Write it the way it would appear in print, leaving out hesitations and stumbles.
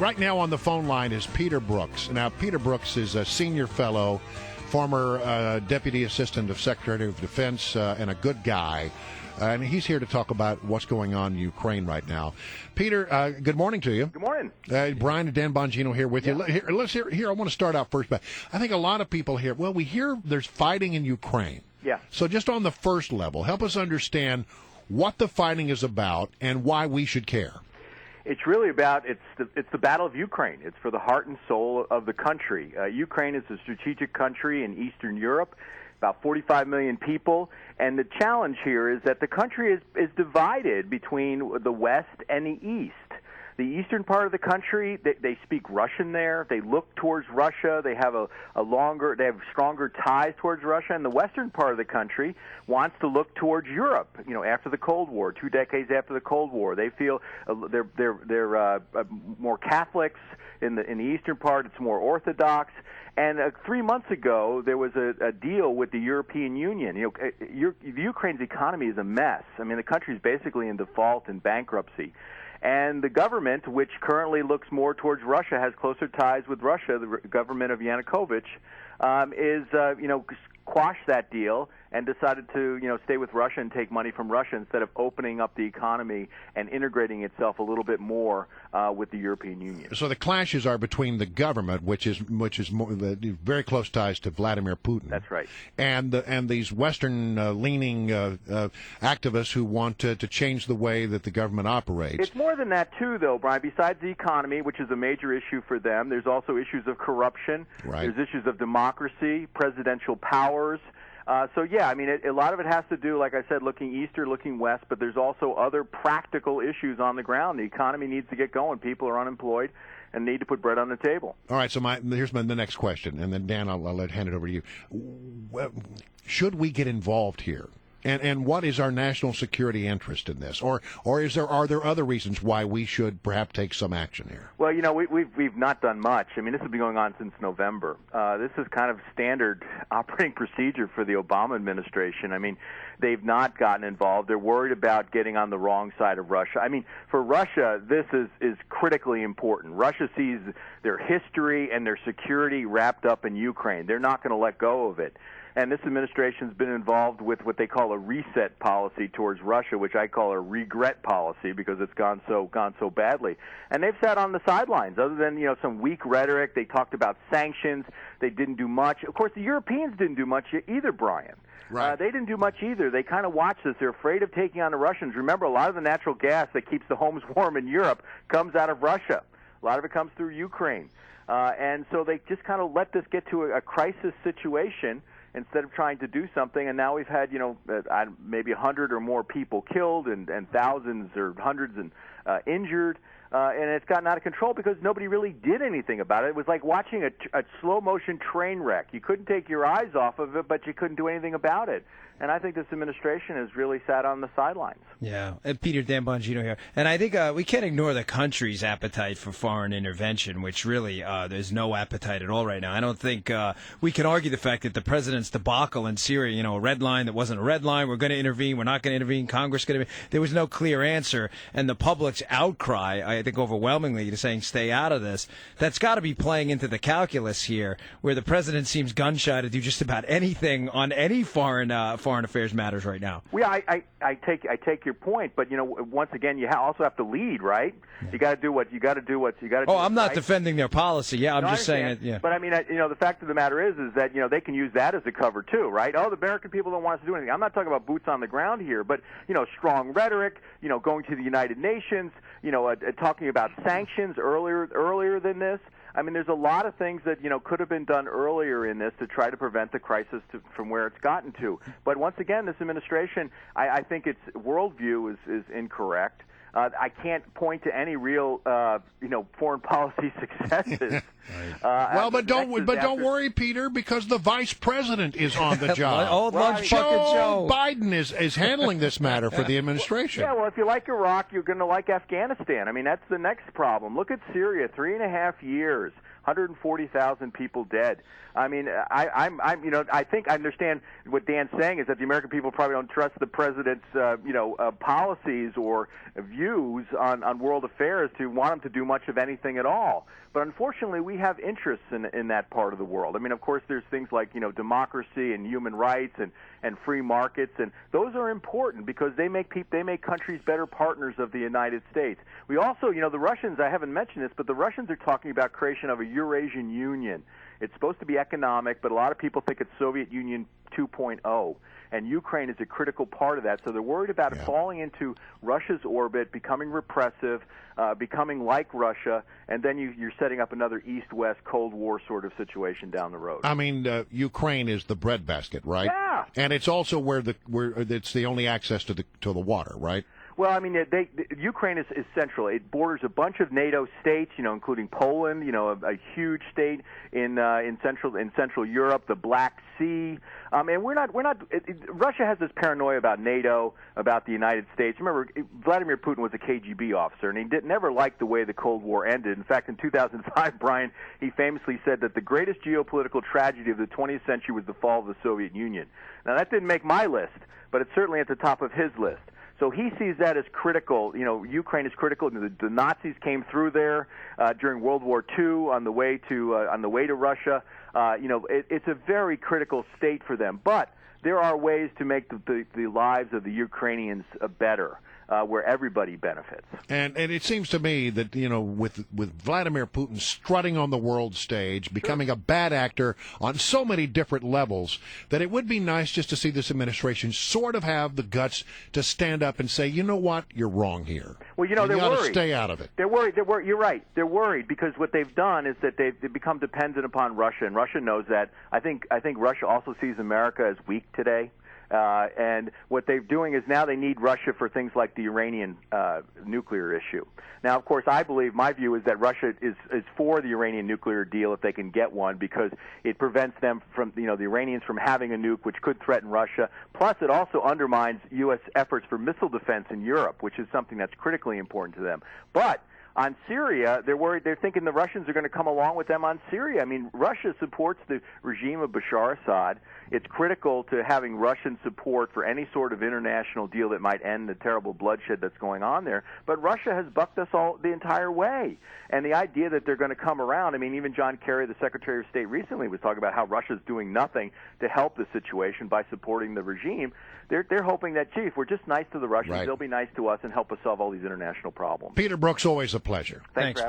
right now on the phone line is Peter Brookes. Now, Peter Brookes is a senior fellow, former Deputy Assistant of Secretary of Defense, and a good guy. And he's here to talk about what's going on in Ukraine right now. Peter, good morning to you. Good morning. Brian and Dan Bongino here with you. Here, I want to start out first. But I think a lot of people here, we hear there's fighting in Ukraine. Yeah. So just on the first level, help us understand what the fighting is about and why we should care. It's really about it's the battle of Ukraine. It's for the heart and soul of the country. Ukraine is a strategic country in Eastern Europe, about 45 million people, and the challenge here is that the country is divided between the West and the East. The eastern part of the country, they speak Russian there. They look towards Russia. They have they have stronger ties towards Russia. And the western part of the country wants to look towards Europe. You know, after the Cold War, 2 decades after the Cold War, they feel they're more Catholics in the eastern part. It's more Orthodox. And 3 months ago, there was a deal with the European Union. You know, Ukraine's economy is a mess. I mean, the country is basically in default and bankruptcy. And the government, which currently looks more towards Russia, has closer ties with Russia, the government of Yanukovych, quashed that deal and decided to, stay with Russia and take money from Russia instead of opening up the economy and integrating itself a little bit more with the European Union. So the clashes are between the government, which is more, very close ties to Vladimir Putin. That's right. And these Western-leaning activists who want to change the way that the government operates. It's more than that, too, though, Brian. Besides the economy, which is a major issue for them, there's also issues of corruption. Right. There's issues of democracy, presidential powers. A lot of it has to do, like I said, looking east or looking west, but there's also other practical issues on the ground. The economy needs to get going. People are unemployed and need to put bread on the table. All right, so here's the next question, and then, Dan, I'll hand it over to you. Should we get involved here? And what is our national security interest in this? Or are there other reasons why we should perhaps take some action here? Well, we've not done much. I mean, this has been going on since November. This is kind of standard operating procedure for the Obama administration. I mean, they've not gotten involved. They're worried about getting on the wrong side of Russia. I mean, for Russia, this is critically important. Russia sees their history and their security wrapped up in Ukraine. They're not going to let go of it. And this administration's been involved with what they call a reset policy towards Russia, which I call a regret policy because it's gone so badly. And they've sat on the sidelines. Other than some weak rhetoric, they talked about sanctions. They didn't do much. Of course, the Europeans didn't do much either, Brian. Right. They didn't do much either. They kind of watched this. They're afraid of taking on the Russians. Remember, a lot of the natural gas that keeps the homes warm in Europe comes out of Russia. A lot of it comes through Ukraine. And so they just kind of let this get to a crisis situation instead of trying to do something, and now we've had, maybe 100 or more people killed and thousands or hundreds and injured, and it's gotten out of control because nobody really did anything about it. It was like watching a slow-motion train wreck. You couldn't take your eyes off of it, but you couldn't do anything about it. And I think this administration has really sat on the sidelines. Yeah, Peter, Dan Bongino here. And I think we can't ignore the country's appetite for foreign intervention, which really there's no appetite at all right now. I don't think we can argue the fact that the president's debacle in Syria, a red line that wasn't a red line, we're going to intervene, we're not going to intervene, Congress going to intervene. There was no clear answer. And the public's outcry, I think overwhelmingly, to saying stay out of this, that's got to be playing into the calculus here, where the president seems gun-shy to do just about anything on any foreign affairs matters right now. Well, I take your point, but once again, you also have to lead, right? Yeah. You got to do what you got to do. Oh, I'm not right? defending their policy. Yeah, I'm just saying it. Yeah. But I mean, the fact of the matter is that they can use that as a cover too, right? Oh, the American people don't want us to do anything. I'm not talking about boots on the ground here, but strong rhetoric. Going to the United Nations. Talking about sanctions earlier than this. I mean, there's a lot of things that could have been done earlier in this to try to prevent the crisis from where it's gotten to. But once again, this administration, I think its worldview is incorrect. I can't point to any real, foreign policy successes. But don't worry, Peter, because the vice president is on the job. Old lunch bucket Joe Biden is handling this matter for the administration. Yeah, well, if you like Iraq, you're going to like Afghanistan. I mean, that's the next problem. Look at Syria, 3.5 years. 140,000 people dead. I mean, I think I understand what Dan's saying is that the American people probably don't trust the president's, policies or view views on world affairs to want them to do much of anything at all. But unfortunately, we have interests in that part of the world. I mean, of course, there's things like democracy and human rights and free markets, and those are important because they make countries better partners of the United States. We also, the Russians, I haven't mentioned this, but the Russians are talking about creation of a Eurasian Union. It's supposed to be economic, but a lot of people think it's Soviet Union 2.0. And Ukraine is a critical part of that. So they're worried about it falling into Russia's orbit, becoming repressive, becoming like Russia, and then you're setting up another East-West Cold War sort of situation down the road. I mean, Ukraine is the breadbasket, right? Yeah. And it's also where it's the only access to the water, right? Well, I mean, Ukraine is central. It borders a bunch of NATO states, including Poland, a huge state in Central Europe, the Black Sea. And Russia has this paranoia about NATO, about the United States. Remember, Vladimir Putin was a KGB officer, and he never liked the way the Cold War ended. In fact, in 2005, Brian, he famously said that the greatest geopolitical tragedy of the 20th century was the fall of the Soviet Union. Now, that didn't make my list, but it's certainly at the top of his list. So he sees that as critical. Ukraine is critical. The Nazis came through there during World War II on the way to Russia. It's a very critical state for them. But there are ways to make the lives of the Ukrainians better, where everybody benefits. And it seems to me that with Vladimir Putin strutting on the world stage, becoming a bad actor on so many different levels, that it would be nice just to see this administration sort of have the guts to stand up and say, you know what, you're wrong here. Well, they're worried. Stay out of it. They're worried. You're right. They're worried because what they've done is that they've become dependent upon Russia, and Russia knows that. I think Russia also sees America as weak today. And what they're doing is now they need Russia for things like the Iranian nuclear issue. Now, of course, my view is that Russia is for the Iranian nuclear deal if they can get one, because it prevents them from, the Iranians from having a nuke, which could threaten Russia. Plus, it also undermines U.S. efforts for missile defense in Europe, which is something that's critically important to them. But on Syria, they're worried. They're thinking the Russians are going to come along with them on Syria. I mean, Russia supports the regime of Bashar Assad. It's critical to having Russian support for any sort of international deal that might end the terrible bloodshed that's going on there. But Russia has bucked us all the entire way. And the idea that they're going to come around, I mean, even John Kerry, the Secretary of State, recently was talking about how Russia's doing nothing to help the situation by supporting the regime. They're hoping that, gee, if we're just nice to the Russians, they'll be nice to us and help us solve all these international problems. Peter Brookes, always a pleasure. Thanks.